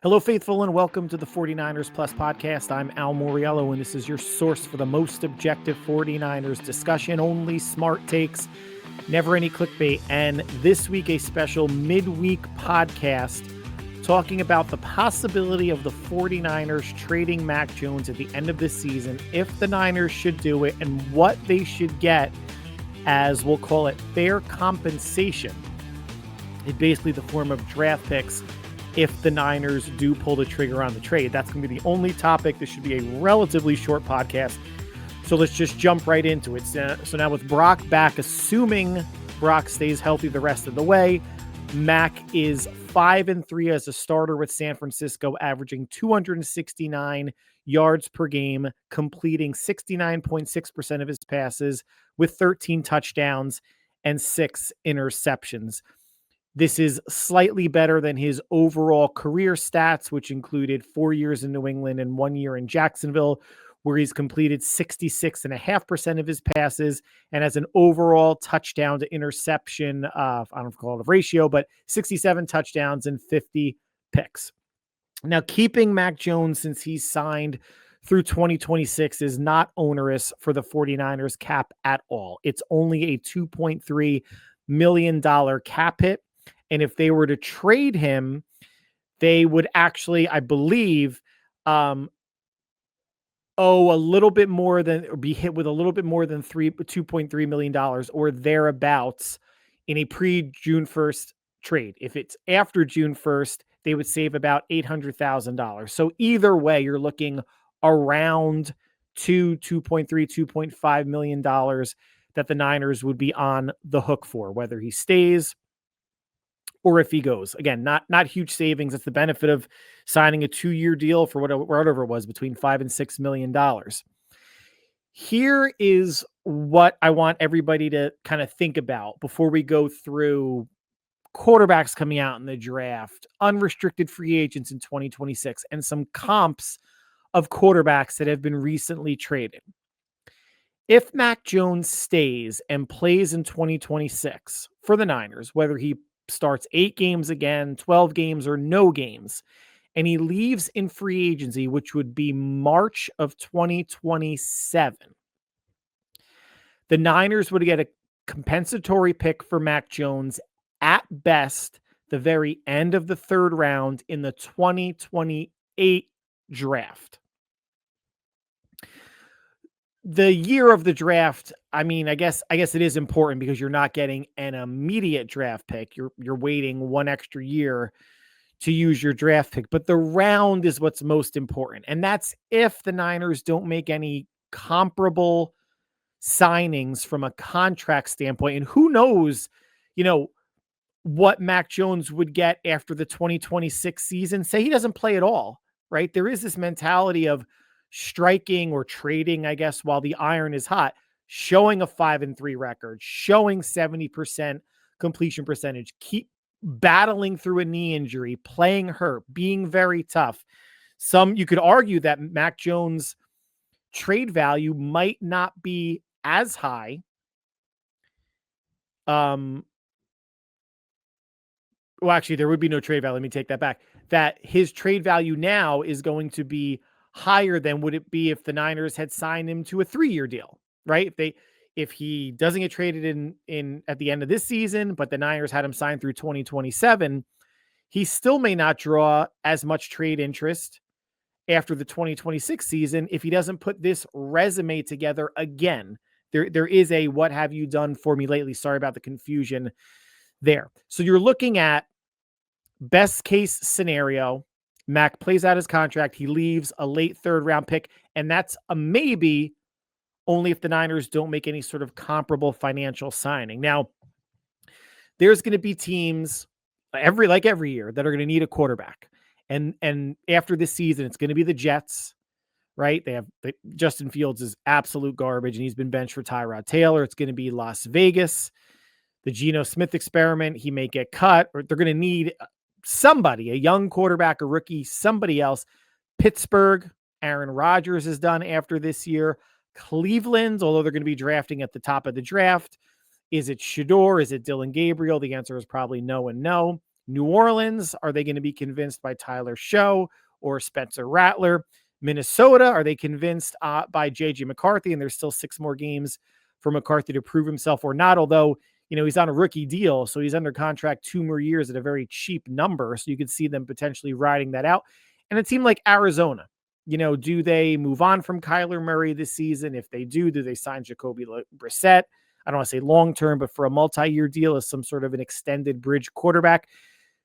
Hello, faithful, and welcome to the 49ers Plus podcast. I'm Al Moriello, and this is your source for the most objective 49ers discussion, only smart takes, never any clickbait. And this week, a special midweek podcast talking about the possibility of the 49ers trading Mac Jones at the end of this season, if the Niners should do it, and what they should get as, we'll call it, fair compensation in basically the form of draft picks if the Niners do pull the trigger on the trade. That's going to be the only topic. This should be a relatively short podcast. So let's just jump right into it. So now with Brock back, assuming Brock stays healthy the rest of the way, Mac is 5-3 as a starter with San Francisco, averaging 269 yards per game, completing 69.6% of his passes with 13 touchdowns and 6 interceptions. This is slightly better than his overall career stats, which included 4 years in New England and 1 year in Jacksonville, where he's completed 66.5% of his passes and has an overall touchdown to interception, I don't know if I call it a ratio, but 67 touchdowns and 50 picks. Now, keeping Mac Jones since he's signed through 2026 is not onerous for the 49ers cap at all. It's only a $2.3 million cap hit. And if they were to trade him, they would actually, I believe, owe a little bit more than, or be hit with a little bit more than $2.3 million or thereabouts in a pre-June 1st trade. If it's after June 1st, they would save about $800,000. So either way, you're looking around $2.3, $2.5 million that the Niners would be on the hook for, whether he stays or if he goes. Again, not huge savings. It's the benefit of signing a 2-year deal for whatever it was, between $5 and $6 million. Here is what I want everybody to kind of think about before we go through quarterbacks coming out in the draft, unrestricted free agents in 2026, and some comps of quarterbacks that have been recently traded. If Mac Jones stays and plays in 2026 for the Niners, whether he starts 8 games again, 12 games, or no games, and he leaves in free agency, which would be March of 2027, the Niners would get a compensatory pick for Mac Jones at best the very end of the 3rd round in the 2028 draft. The year of the draft, I mean, I guess it is important because you're not getting an immediate draft pick. You're waiting 1 extra year to use your draft pick, but the round is what's most important. And that's if the Niners don't make any comparable signings from a contract standpoint. And who knows, what Mac Jones would get after the 2026 season. Say he doesn't play at all, right? There is this mentality of striking or trading, I guess, while the iron is hot, showing a 5-3 record, showing 70% completion percentage, keep battling through a knee injury, playing hurt, being very tough. You could argue that Mac Jones' trade value might not be as high. Well, actually, there would be no trade value. Let me take that back. That his trade value now is going to be higher than would it be if the Niners had signed him to a 3-year deal, right? If he doesn't get traded in at the end of this season, but the Niners had him signed through 2027, he still may not draw as much trade interest after the 2026 season if he doesn't put this resume together again. There is a what have you done for me lately? Sorry about the confusion there. So you're looking at best case scenario. Mac plays out his contract. He leaves a late 3rd round pick, and that's a maybe only if the Niners don't make any sort of comparable financial signing. Now, there's going to be teams every year that are going to need a quarterback. And after this season, it's going to be the Jets, right? Justin Fields is absolute garbage, and he's been benched for Tyrod Taylor. It's going to be Las Vegas, the Geno Smith experiment. He may get cut, or they're going to need somebody, a young quarterback, a rookie, somebody else. Pittsburgh, Aaron Rodgers is done after this year. Cleveland, although they're going to be drafting at the top of the draft. Is it Shador? Is it Dylan Gabriel? The answer is probably no and no. New Orleans, are they going to be convinced by Tyler Show or Spencer Rattler? Minnesota, are they convinced by J.J. McCarthy? And there's still 6 more games for McCarthy to prove himself or not, although, he's on a rookie deal, so he's under contract 2 more years at a very cheap number, so you could see them potentially riding that out. And a team like Arizona, do they move on from Kyler Murray this season? If they do they sign Jacoby Brissett? I don't want to say long-term, but for a multi-year deal as some sort of an extended bridge quarterback.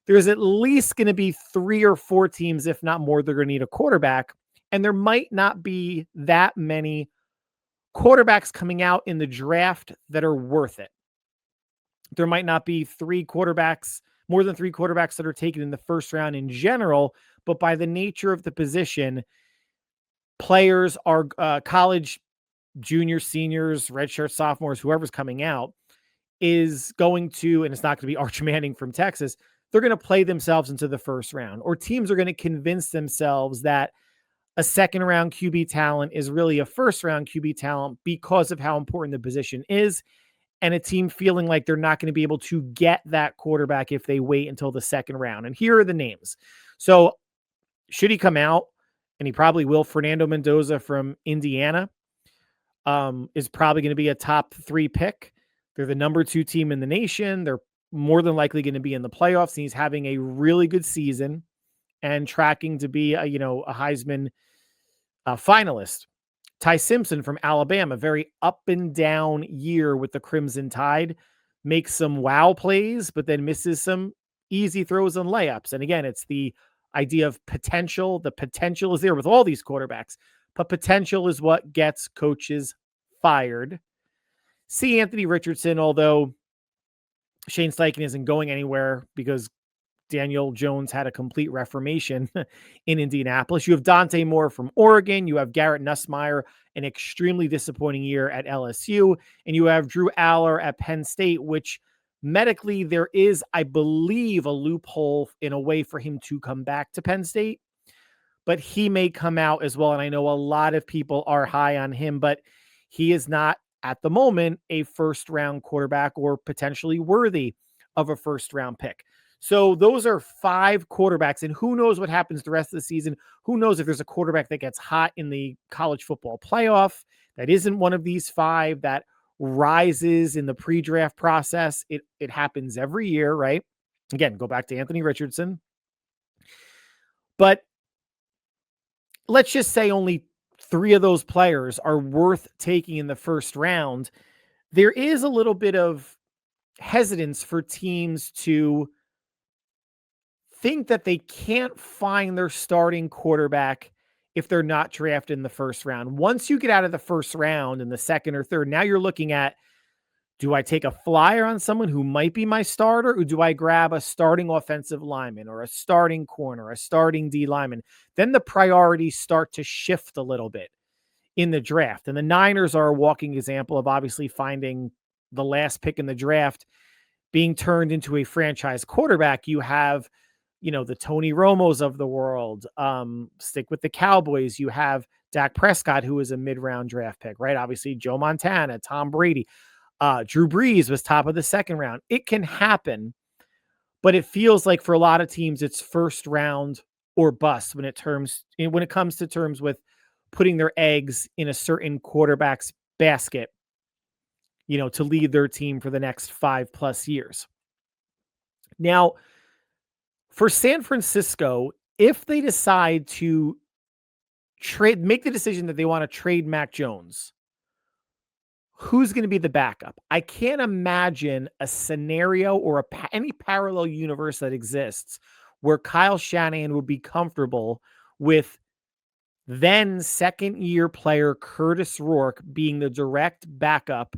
There's at least going to be 3 or 4 teams, if not more, they're going to need a quarterback. And there might not be that many quarterbacks coming out in the draft that are worth it. There might not be more than 3 quarterbacks that are taken in the first round in general, but by the nature of the position, players are college juniors, seniors, redshirt sophomores, whoever's coming out is going to, and it's not going to be Arch Manning from Texas, they're going to play themselves into the first round, or teams are going to convince themselves that a second round QB talent is really a first round QB talent because of how important the position is, and a team feeling like they're not going to be able to get that quarterback if they wait until the second round. And here are the names. So should he come out, and he probably will, Fernando Mendoza from Indiana is probably going to be a top 3 pick. They're the number 2 team in the nation. They're more than likely going to be in the playoffs. And he's having a really good season and tracking to be a Heisman finalist. Ty Simpson from Alabama, very up and down year with the Crimson Tide, makes some wow plays, but then misses some easy throws and layups. And again, it's the idea of potential. The potential is there with all these quarterbacks, but potential is what gets coaches fired. C. Anthony Richardson, although Shane Steichen isn't going anywhere because Daniel Jones had a complete reformation in Indianapolis. You have Dante Moore from Oregon. You have Garrett Nussmeier, an extremely disappointing year at LSU. And you have Drew Aller at Penn State, which medically there is, I believe, a loophole in a way for him to come back to Penn State. But he may come out as well. And I know a lot of people are high on him, but he is not at the moment a first round quarterback or potentially worthy of a first round pick. So those are 5 quarterbacks, and who knows what happens the rest of the season. Who knows if there's a quarterback that gets hot in the college football playoff that isn't one of these 5 that rises in the pre-draft process. It happens every year, right? Again, go back to Anthony Richardson. But let's just say only 3 of those players are worth taking in the first round. There is a little bit of hesitance for teams to think that they can't find their starting quarterback if they're not drafted in the first round. Once you get out of the first round in the second or third, now you're looking at, do I take a flyer on someone who might be my starter, or do I grab a starting offensive lineman or a starting corner, a starting D lineman? Then the priorities start to shift a little bit in the draft. And the Niners are a walking example of obviously finding the last pick in the draft being turned into a franchise quarterback. You have, the Tony Romos of the world. Stick with the Cowboys. You have Dak Prescott, who is a mid-round draft pick, right? Obviously, Joe Montana, Tom Brady. Drew Brees was top of the second round. It can happen, but it feels like for a lot of teams, it's first round or bust when it comes to terms with putting their eggs in a certain quarterback's basket, to lead their team for the next 5+ years. Now, for San Francisco, if they decide to make the decision that they want to trade Mac Jones, who's going to be the backup? I can't imagine a scenario or any parallel universe that exists where Kyle Shanahan would be comfortable with then second-year player Curtis Rourke being the direct backup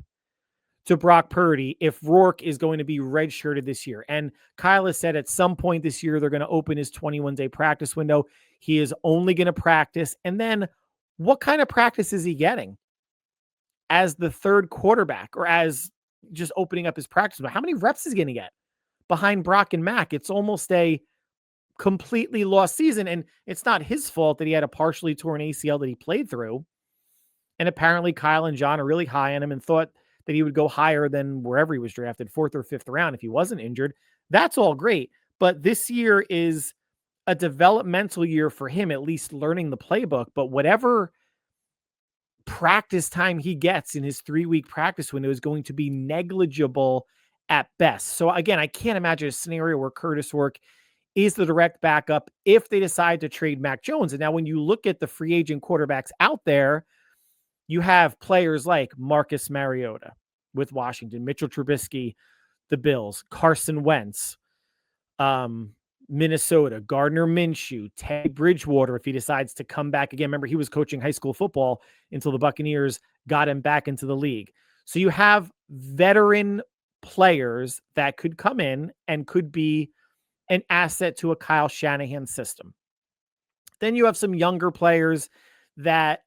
to Brock Purdy if Rourke is going to be redshirted this year. And Kyle has said at some point this year they're going to open his 21-day practice window. He is only going to practice. And then what kind of practice is he getting as the third quarterback or as just opening up his practice? How many reps is he going to get behind Brock and Mac? It's almost a completely lost season. And it's not his fault that he had a partially torn ACL that he played through. And apparently Kyle and John are really high on him and thought that he would go higher than wherever he was drafted, 4th or 5th round if he wasn't injured. That's all great. but this year is a developmental year for him, at least learning the playbook. But whatever practice time he gets in his 3-week practice window is going to be negligible at best. So again, I can't imagine a scenario where Curtis Work is the direct backup if they decide to trade Mac Jones. And now when you look at the free agent quarterbacks out there, you have players like Marcus Mariota with Washington, Mitchell Trubisky, the Bills, Carson Wentz, Minnesota, Gardner Minshew, Teddy Bridgewater, if he decides to come back again. Remember, he was coaching high school football until the Buccaneers got him back into the league. So you have veteran players that could come in and could be an asset to a Kyle Shanahan system. Then you have some younger players that,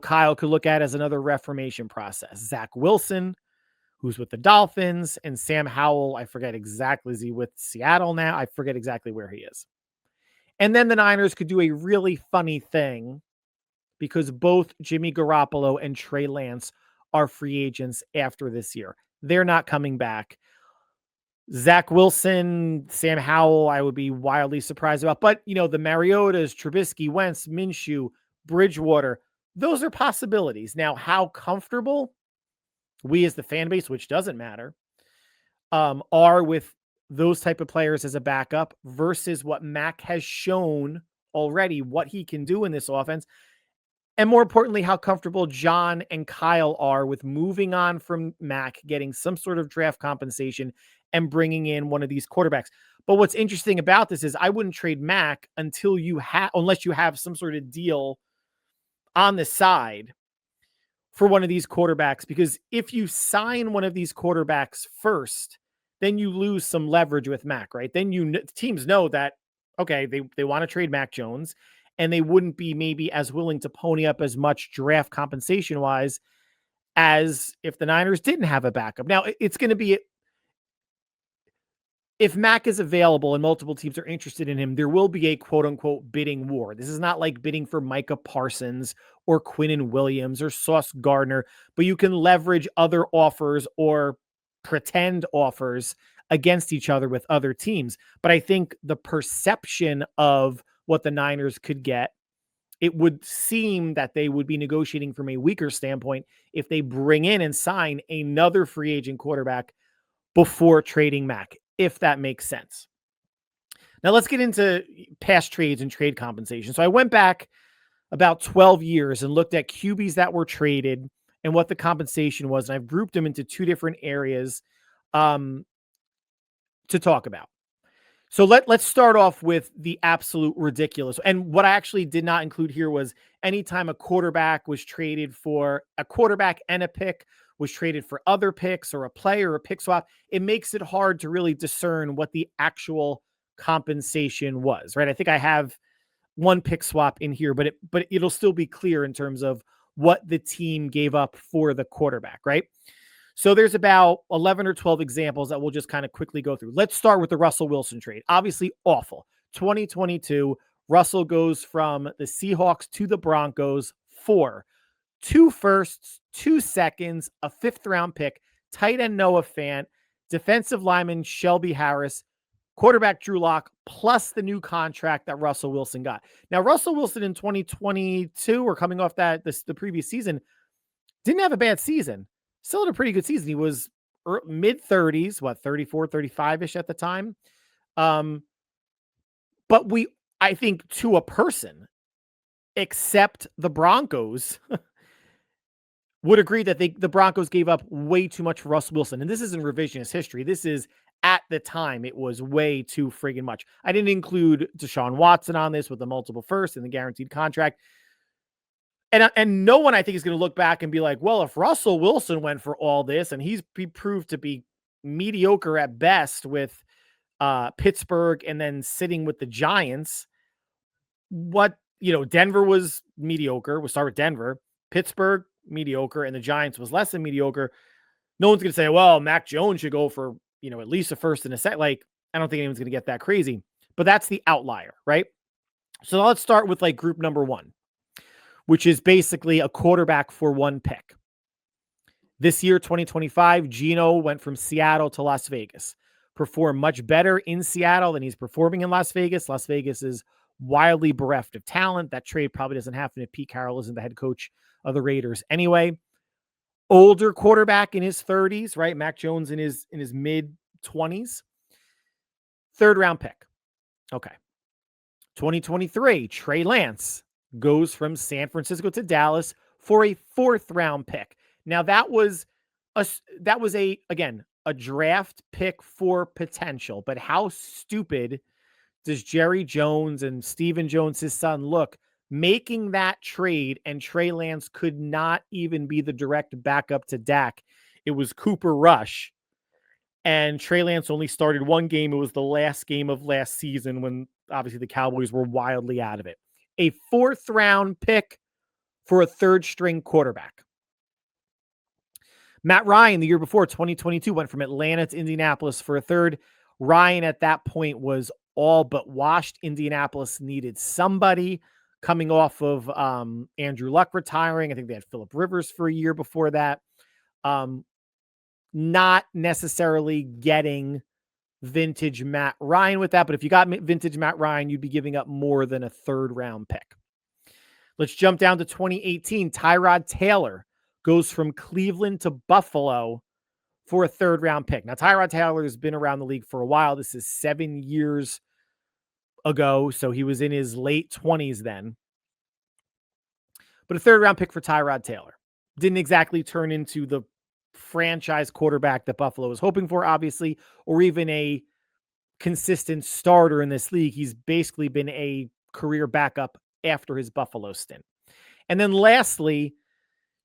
Kyle could look at as another reformation process. Zach Wilson, who's with the Dolphins, and Sam Howell. I forget exactly. Is he with Seattle now? I forget exactly where he is. And then the Niners could do a really funny thing because both Jimmy Garoppolo and Trey Lance are free agents after this year. They're not coming back. Zach Wilson, Sam Howell, I would be wildly surprised about. But, the Mariotas, Trubisky, Wentz, Minshew, Bridgewater, those are possibilities. Now, how comfortable we as the fan base, which doesn't matter, are with those type of players as a backup versus what Mac has shown already, what he can do in this offense. And more importantly, how comfortable John and Kyle are with moving on from Mac, getting some sort of draft compensation and bringing in one of these quarterbacks. But what's interesting about this is I wouldn't trade Mac unless you have some sort of deal on the side for one of these quarterbacks, because if you sign one of these quarterbacks first, then you lose some leverage with Mac, right? Then teams know that, okay, they want to trade Mac Jones, and they wouldn't be maybe as willing to pony up as much draft compensation wise as if the Niners didn't have a backup. Now it's going to be, if Mac is available and multiple teams are interested in him, there will be a quote unquote bidding war. This is not like bidding for Micah Parsons or Quinnen Williams or Sauce Gardner, but you can leverage other offers or pretend offers against each other with other teams. But I think the perception of what the Niners could get, it would seem that they would be negotiating from a weaker standpoint if they bring in and sign another free agent quarterback before trading Mac, if that makes sense. Now let's get into past trades and trade compensation. So I went back about 12 years and looked at QBs that were traded and what the compensation was. And I've grouped them into two different areas to talk about. So let's start off with the absolute ridiculous. And what I actually did not include here was anytime a quarterback was traded for a quarterback and a pick was traded for other picks or a player or a pick swap, it makes it hard to really discern what the actual compensation was, right? I think I have one pick swap in here, but it'll still be clear in terms of what the team gave up for the quarterback, right? So there's about 11 or 12 examples that we'll just kind of quickly go through. Let's start with the Russell Wilson trade. Obviously awful. 2022, Russell goes from the Seahawks to the Broncos for 2 firsts, 2 seconds, a 5th round pick, tight end Noah Fant, defensive lineman Shelby Harris, quarterback Drew Lock, plus the new contract that Russell Wilson got. Now, Russell Wilson in 2022, or coming off the previous season, didn't have a bad season. Still had a pretty good season. He was mid-30s, 34, 35-ish at the time. But I think to a person, except the Broncos, would agree that the Broncos gave up way too much for Russell Wilson. And this isn't revisionist history. This is, at the time, it was way too friggin' much. I didn't include Deshaun Watson on this with the multiple firsts and the guaranteed contract. And no one, I think, is going to look back and be like, well, if Russell Wilson went for all this and he proved to be mediocre at best with Pittsburgh and then sitting with the Giants, Denver was mediocre. We'll start with Denver. Pittsburgh, mediocre, and the Giants was less than mediocre. No one's going to say, well, Mac Jones should go for, at least a first and a second. Like, I don't think anyone's going to get that crazy. But that's the outlier, right? So let's start with group number one, which is basically a quarterback for 1 pick. This year, 2025, Geno went from Seattle to Las Vegas perform much better in Seattle than he's performing in Las Vegas. Las Vegas is wildly bereft of talent. That trade probably doesn't happen if Pete Carroll isn't the head coach of the Raiders anyway. Older quarterback in his 30s, right? Mac Jones in his mid 20s. 3rd round pick. Okay. 2023, Trey Lance goes from San Francisco to Dallas for a 4th round pick. Now that was again, a draft pick for potential, but how stupid does Jerry Jones and Stephen Jones, his son, look making that trade? And Trey Lance could not even be the direct backup to Dak. It was Cooper Rush. And Trey Lance only started 1 game. It was the last game of last season when obviously the Cowboys were wildly out of it. A 4th round pick for a 3rd string quarterback. Matt Ryan, the year before, 2022, went from Atlanta to Indianapolis for a 3rd. Ryan at that point was all but washed. Indianapolis needed somebody coming off of Andrew Luck retiring. I think they had Phillip Rivers for a year before that. Not necessarily getting vintage Matt Ryan with that, but if you got vintage Matt Ryan, you'd be giving up more than a 3rd round pick. Let's jump down to 2018. Tyrod Taylor goes from Cleveland to Buffalo for a 3rd round pick. Now, Tyrod Taylor has been around the league for a while. This is 7 years ago, so he was in his late 20s then. But a 3rd round pick for Tyrod Taylor. Didn't exactly turn into the franchise quarterback that Buffalo was hoping for, obviously, or even a consistent starter in this league. He's basically been a career backup after his Buffalo stint. And then lastly,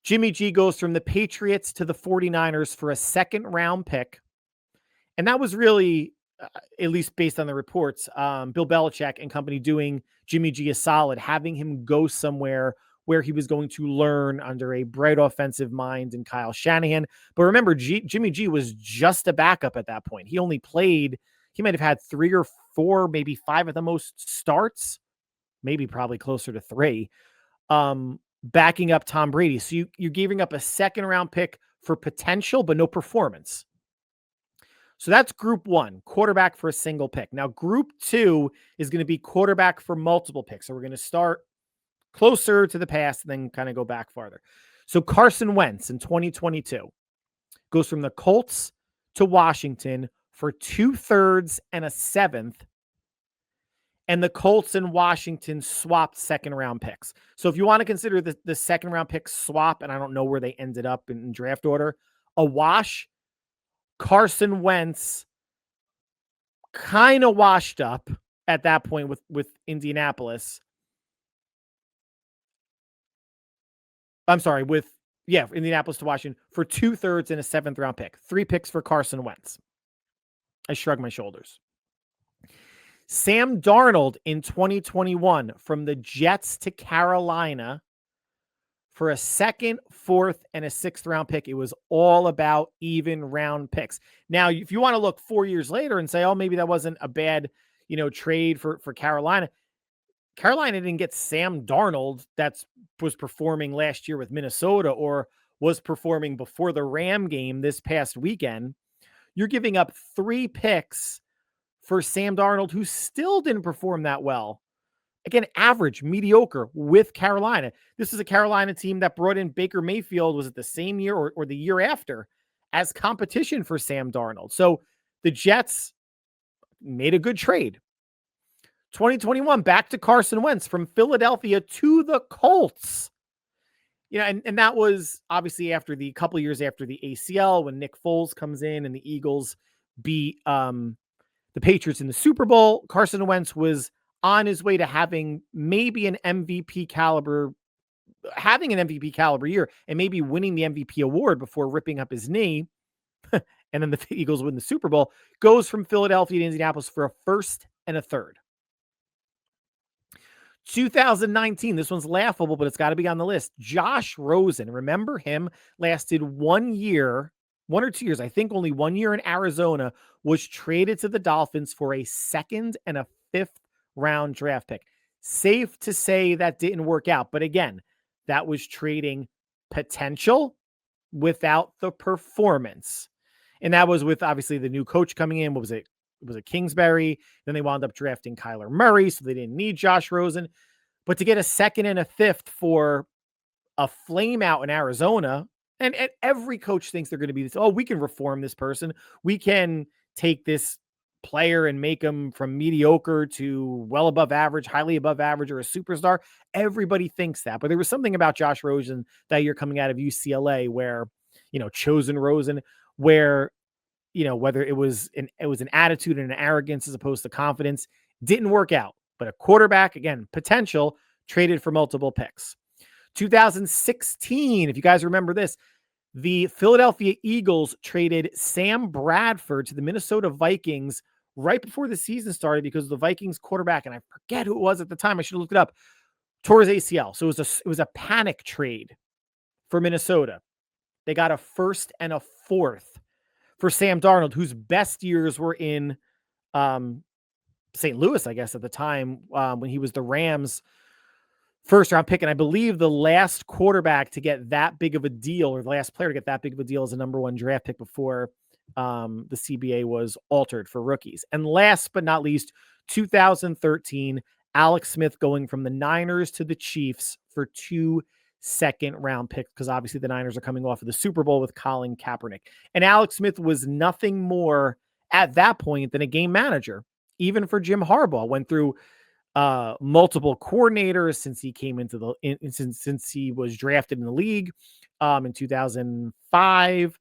Jimmy G goes from the Patriots to the 49ers for a 2nd round pick. And that was really, at least based on the reports, Bill Belichick and company doing Jimmy G a solid, having him go somewhere where he was going to learn under a bright offensive mind in Kyle Shanahan. But remember, Jimmy G was just a backup at that point. He only played, he might have had 3 or 4, maybe 5 at the most starts, maybe probably closer to 3, backing up Tom Brady. So you're giving up a 2nd round pick for potential, but no performance. So that's group 1, quarterback for a single pick. Now, group 2 is going to be quarterback for multiple picks. So we're going to start closer to the past and then kind of go back farther. So Carson Wentz in 2022 goes from the Colts to Washington for 2/3 and a 7th. And the Colts and Washington swapped 2nd round picks. So if you want to consider the 2nd round pick swap, and I don't know where they ended up in draft order, a wash, Carson Wentz kind of washed up at that point with Indianapolis. I'm sorry, Indianapolis to Washington for 2/3 and a 7th round pick. 3 picks for Carson Wentz. I shrug my shoulders. Sam Darnold in 2021 from the Jets to Carolina for a 2nd, 4th, and a 6th round pick. It was all about even round picks. Now, if you want to look 4 years later and say, oh, maybe that wasn't a bad, trade for Carolina. Carolina didn't get Sam Darnold that was performing last year with Minnesota or was performing before the Ram game this past weekend. You're giving up 3 picks for Sam Darnold, who still didn't perform that well. Again, average, mediocre with Carolina. This is a Carolina team that brought in Baker Mayfield, was it the same year or the year after, as competition for Sam Darnold. So the Jets made a good trade. 2021, back to Carson Wentz from Philadelphia to the Colts. And that was obviously after the couple years after the ACL when Nick Foles comes in and the Eagles beat the Patriots in the Super Bowl. Carson Wentz was on his way to having maybe an MVP caliber year and maybe winning the MVP award before ripping up his knee. And then the Eagles win the Super Bowl. Goes from Philadelphia to Indianapolis for a 1st and a 3rd. 2019, this one's laughable, but it's got to be on the list. Josh Rosen, remember him? Lasted 1 year, 1 or 2 years, I think only 1 year in Arizona, was traded to the Dolphins for a 2nd and a 5th round draft pick. Safe to say that didn't work out. But again, that was trading potential without the performance. And that was with obviously the new coach coming in. What was it? Was it Kingsbury? Then they wound up drafting Kyler Murray, so they didn't need Josh Rosen. But to get a second and a fifth for a flame out in Arizona, and every coach thinks they're going to be this, oh, we can reform this person. We can take this player and make them from mediocre to well above average, highly above average, or a superstar. Everybody thinks that. But there was something about Josh Rosen that year coming out of UCLA where, chosen Rosen, where, whether it was an attitude and an arrogance as opposed to confidence, didn't work out. But a quarterback, again, potential, traded for multiple picks. 2016, if you guys remember this, the Philadelphia Eagles traded Sam Bradford to the Minnesota Vikings right before the season started because the Vikings quarterback, and I forget who it was at the time, I should have looked it up, tore his ACL. So it was a panic trade for Minnesota. They got a first and a fourth for Sam Darnold, whose best years were in St. Louis, I guess, at the time when he was the Rams' first round pick. And I believe the last quarterback to get that big of a deal, or the last player to get that big of a deal, as a number one draft pick before the CBA was altered for rookies. And last but not least, 2013, Alex Smith going from the Niners to the Chiefs for 2 second-round picks, because obviously the Niners are coming off of the Super Bowl with Colin Kaepernick. And Alex Smith was nothing more at that point than a game manager, even for Jim Harbaugh. Went through multiple coordinators since he came into since he was drafted in the league in 2005,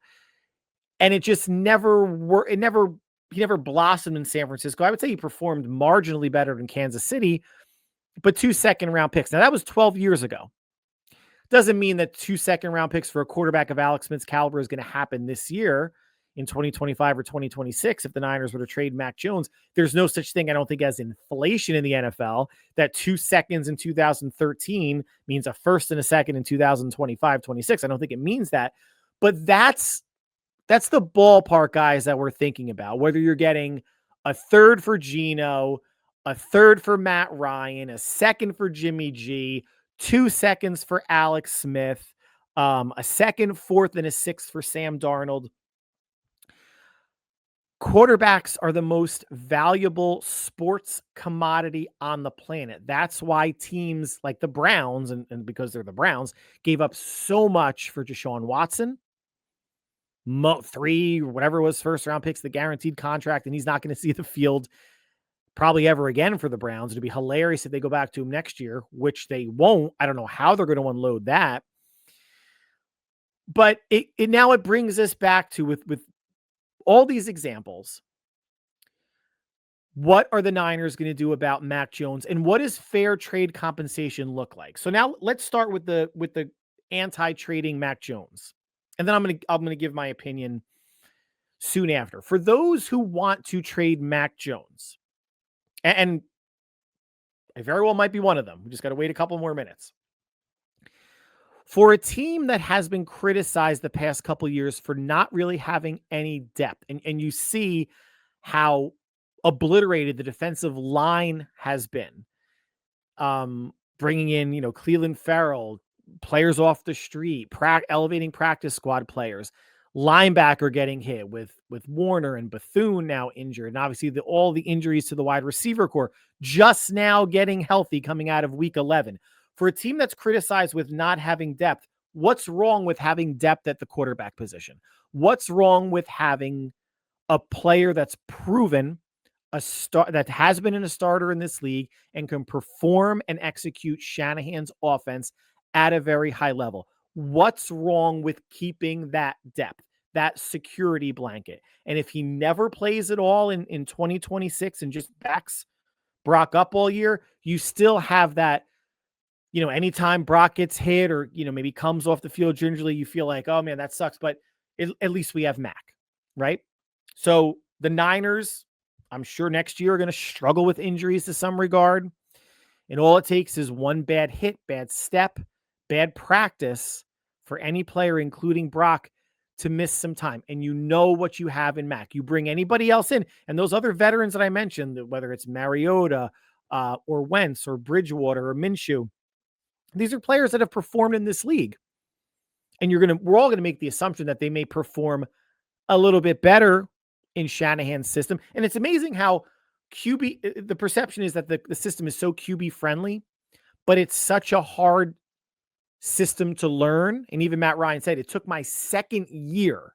and it just never worked. He never blossomed in San Francisco. I would say he performed marginally better than Kansas City, but 2 second-round picks. Now that was 12 years ago. Doesn't mean that 2 second-round picks for a quarterback of Alex Smith's caliber is going to happen this year in 2025 or 2026 if the Niners were to trade Mac Jones. There's no such thing, I don't think, as inflation in the NFL, that 2 seconds in 2013 means a first and a second in 2025, 26. I don't think it means that. But that's the ballpark, guys, that we're thinking about. Whether you're getting a third for Geno, a third for Matt Ryan, a second for Jimmy G, 2 seconds for Alex Smith, a second, fourth, and a sixth for Sam Darnold. Quarterbacks are the most valuable sports commodity on the planet. That's why teams like the Browns, and because they're the Browns, gave up so much for Deshaun Watson, 3, whatever it was, first round picks, the guaranteed contract, and he's not going to see the field probably ever again for the Browns. It'd be hilarious if they go back to him next year, which they won't. I don't know how they're going to unload that. But it now brings us back to, with all these examples, what are the Niners going to do about Mac Jones, and what does fair trade compensation look like? So now let's start with the anti-trading Mac Jones. And then I'm going to give my opinion soon after. For those who want to trade Mac Jones, and I very well might be one of them. We just got to wait a couple more minutes. For a team that has been criticized the past couple of years for not really having any depth, and you see how obliterated the defensive line has been, bringing in, Cleveland Farrell, players off the street, elevating practice squad players, linebacker getting hit with Warner and Bethune now injured, and obviously all the injuries to the wide receiver core just now getting healthy coming out of week 11. For a team that's criticized with not having depth, what's wrong with having depth at the quarterback position? What's wrong with having a player that's proven that has been a starter in this league and can perform and execute Shanahan's offense at a very high level? What's wrong with keeping that depth, that security blanket? And if he never plays at all in 2026 and just backs Brock up all year, you still have that, anytime Brock gets hit or, maybe comes off the field gingerly, you feel like, oh man, that sucks. But at least we have Mac, right? So the Niners, I'm sure next year are going to struggle with injuries to some regard. And all it takes is one bad hit, bad step, bad practice for any player, including Brock, to miss some time. And you know what you have in Mac. You bring anybody else in, and those other veterans that I mentioned, whether it's Mariota or Wentz or Bridgewater or Minshew, these are players that have performed in this league. And we're all going to make the assumption that they may perform a little bit better in Shanahan's system. And it's amazing how the perception is that the system is so QB friendly, but it's such a hard system to learn. And even Matt Ryan said, it took my second year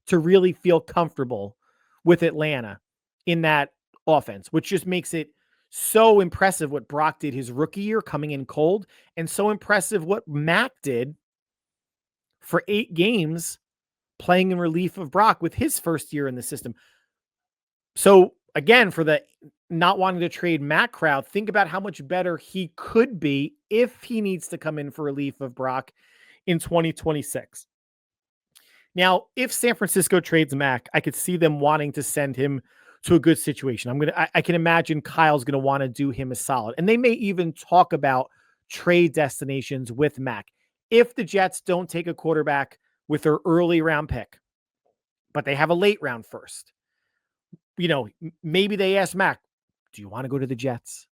to really feel comfortable with Atlanta in that offense, which just makes it so impressive what Brock did his rookie year coming in cold, and so impressive what Mac did for 8 games playing in relief of Brock with his first year in the system. So again, for the not wanting to trade Mac crowd, think about how much better he could be if he needs to come in for relief of Brock in 2026. Now, if San Francisco trades Mac, I could see them wanting to send him to a good situation. I can imagine Kyle's going to want to do him a solid. And they may even talk about trade destinations with Mac. If the Jets don't take a quarterback with their early round pick, but they have a late round first, maybe they ask Mac, do you want to go to the Jets?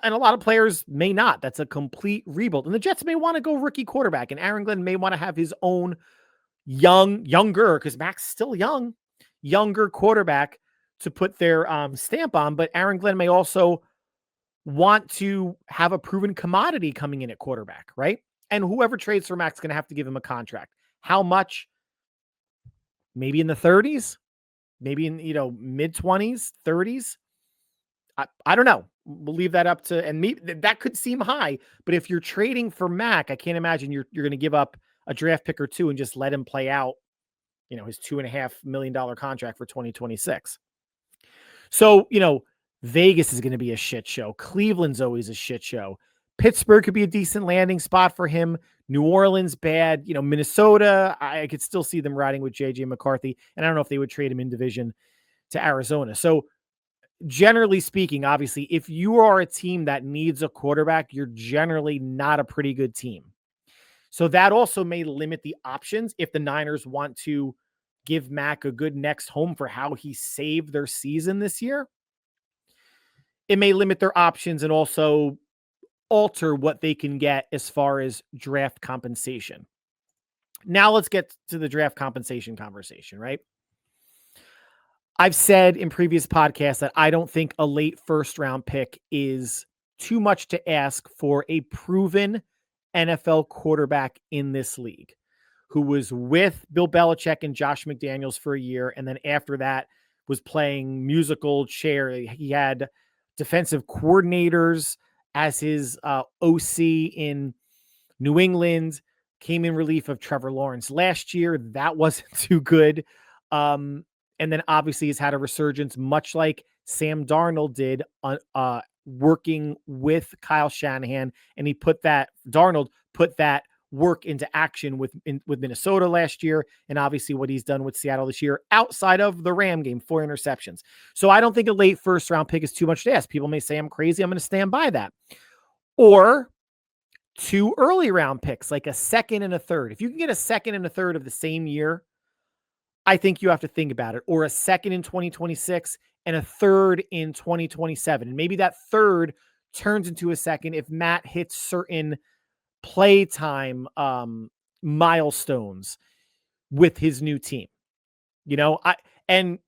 And a lot of players may not. That's a complete rebuild. And the Jets may want to go rookie quarterback, and Aaron Glenn may want to have his own younger, because Mac's still younger quarterback to put their stamp on. But Aaron Glenn may also want to have a proven commodity coming in at quarterback, right? And whoever trades for Mac's going to have to give him a contract. How much? Maybe in the 30s, maybe in, mid 20s, 30s. I don't know. We'll leave that up to, and maybe that could seem high, but if you're trading for Mac, I can't imagine you're going to give up a draft pick or two and just let him play out, his $2.5 million contract for 2026. So, Vegas is going to be a shit show. Cleveland's always a shit show. Pittsburgh could be a decent landing spot for him. New Orleans, bad. Minnesota, I could still see them riding with JJ McCarthy. And I don't know if they would trade him in division to Arizona. So generally speaking, obviously, if you are a team that needs a quarterback, you're generally not a pretty good team. So that also may limit the options if the Niners want to give Mac a good next home for how he saved their season this year. It may limit their options and also alter what they can get as far as draft compensation. Now let's get to the draft compensation conversation, right? I've said in previous podcasts that I don't think a late first round pick is too much to ask for a proven NFL quarterback in this league who was with Bill Belichick and Josh McDaniels for a year. And then after that was playing musical chair. He had defensive coordinators as his OC in New England, came in relief of Trevor Lawrence last year. That wasn't too good. And then obviously he's had a resurgence, much like Sam Darnold did on working with Kyle Shanahan. And Darnold put that work into action with Minnesota last year. And obviously what he's done with Seattle this year outside of the Ram game, 4 interceptions. So I don't think a late first round pick is too much to ask. People may say I'm crazy. I'm going to stand by that. Or 2 early round picks, like a second and a third. If you can get a second and a third of the same year, I think you have to think about it. Or a second in 2026 and a third in 2027. And maybe that third turns into a second if Matt hits certain playtime milestones with his new team. And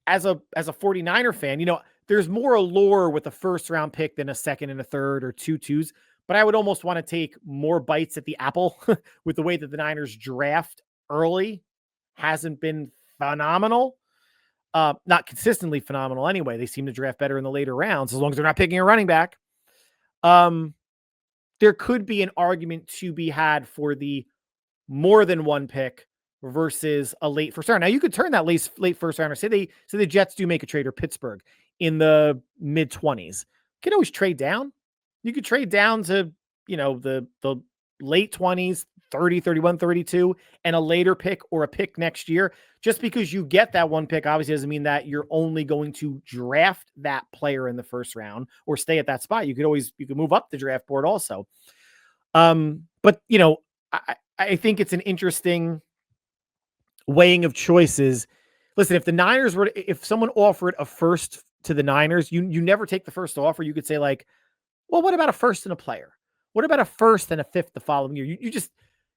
as a 49er fan, there's more allure with a first round pick than a second and a third or 2 twos. But I would almost want to take more bites at the apple with the way that the Niners draft early hasn't been phenomenal. Not consistently phenomenal anyway. They seem to draft better in the later rounds as long as they're not picking a running back. There could be an argument to be had for the more than one pick versus a late first round. Now you could turn that late first rounder. Say the Jets do make a trade, or Pittsburgh in the mid 20s. You can always trade down. You could trade down to, the late 20s, 30, 31, 32, and a later pick or a pick next year. Just because you get that one pick obviously doesn't mean that you're only going to draft that player in the first round or stay at that spot. You could move up the draft board also. But I think it's an interesting weighing of choices. Listen, if someone offered a first to the Niners, you never take the first offer. You could say like, well, what about a first and a player? What about a first and a fifth the following year? You just,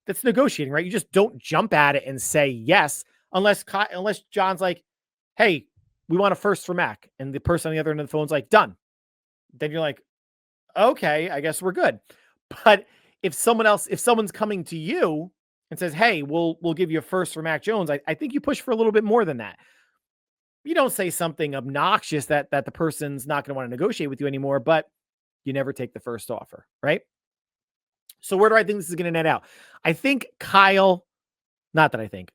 that's negotiating, right? You just don't jump at it and say yes. unless John's like, hey, we want a first for Mac. And the person on the other end of the phone's like, done. Then you're like, okay, I guess we're good. But if someone's coming to you and says, hey, we'll give you a first for Mac Jones, I think you push for a little bit more than that. You don't say something obnoxious that the person's not going to want to negotiate with you anymore, but you never take the first offer, right? So where do I think this is going to net out? I think Kyle, not that I think,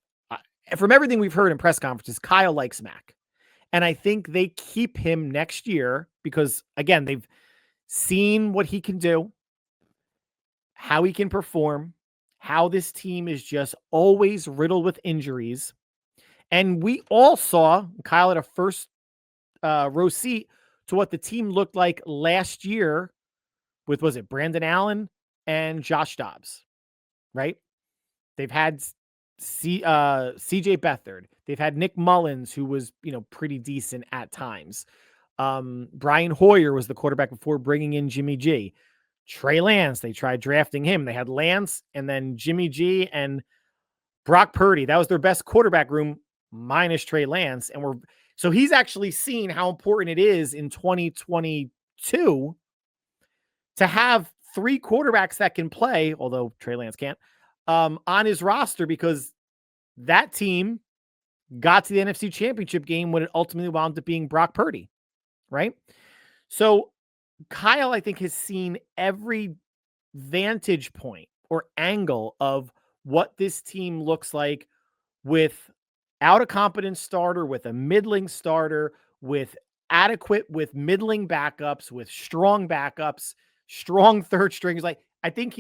from everything we've heard in press conferences, Kyle likes Mac. And I think they keep him next year because, again, they've seen what he can do, how he can perform, how this team is just always riddled with injuries. And we all saw Kyle at a first row seat to what the team looked like last year with, was it Brandon Allen and Josh Dobbs, right? They've had CJ Beathard. They've had Nick Mullins, who was, pretty decent at times. Brian Hoyer was the quarterback before bringing in Jimmy G. Trey Lance, they tried drafting him. They had Lance and then Jimmy G and Brock Purdy. That was their best quarterback room minus Trey Lance. So he's actually seen how important it is in 2022 to have 3 quarterbacks that can play, although Trey Lance can't, on his roster, because that team got to the NFC Championship game when it ultimately wound up being Brock Purdy, right? So Kyle, I think, has seen every vantage point or angle of what this team looks like without a competent starter, with a middling starter, with middling backups, with strong backups, strong third strings. Like, I think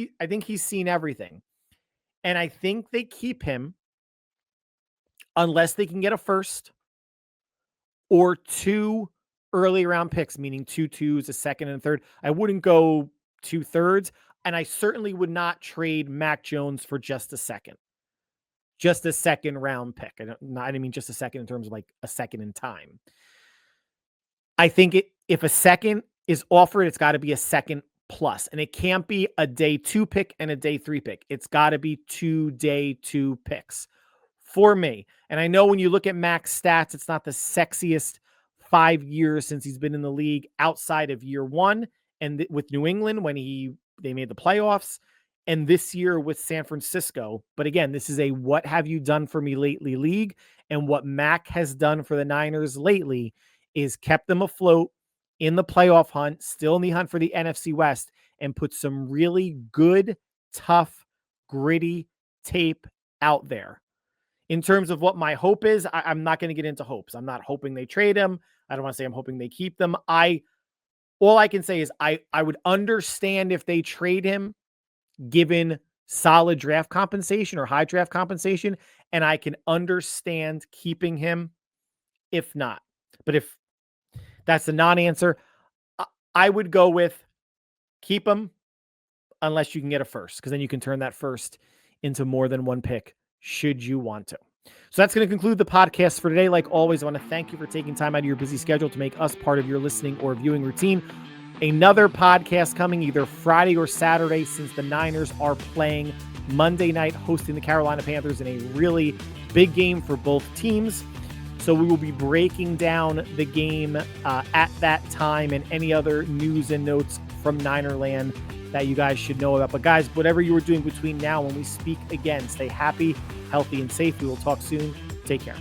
he's seen everything. And I think they keep him unless they can get a first or 2 early round picks, meaning 2 2s, a second and a third. I wouldn't go 2/3. And I certainly would not trade Mac Jones for just a second round pick. I didn't mean just a second in terms of like a second in time. I think if a second is offered, it's got to be a second plus, and it can't be a day 2 pick and a day 3 pick. It's got to be 2 day 2 picks for me. And I know when you look at Mac's stats, it's not the sexiest 5 years since he's been in the league outside of year 1 and with New England when they made the playoffs, and this year with San Francisco. But again, this is a what have you done for me lately league. And what Mac has done for the Niners lately is kept them afloat in the playoff hunt, still in the hunt for the NFC West, and put some really good, tough, gritty tape out there. In terms of what my hope is, I'm not going to get into hopes. I'm not hoping they trade him. I don't want to say I'm hoping they keep them. All I can say is I would understand if they trade him given solid draft compensation or high draft compensation, and I can understand keeping him if not. But if that's the non-answer, I would go with keep him unless you can get a first, because then you can turn that first into more than 1 pick should you want to. So that's going to conclude the podcast for today. Like always, I want to thank you for taking time out of your busy schedule to make us part of your listening or viewing routine. Another podcast coming either Friday or Saturday, since the Niners are playing Monday night, hosting the Carolina Panthers in a really big game for both teams. So we will be breaking down the game at that time and any other news and notes from Ninerland that you guys should know about. But guys, whatever you are doing between now and when we speak again, stay happy, healthy, and safe. We will talk soon. Take care.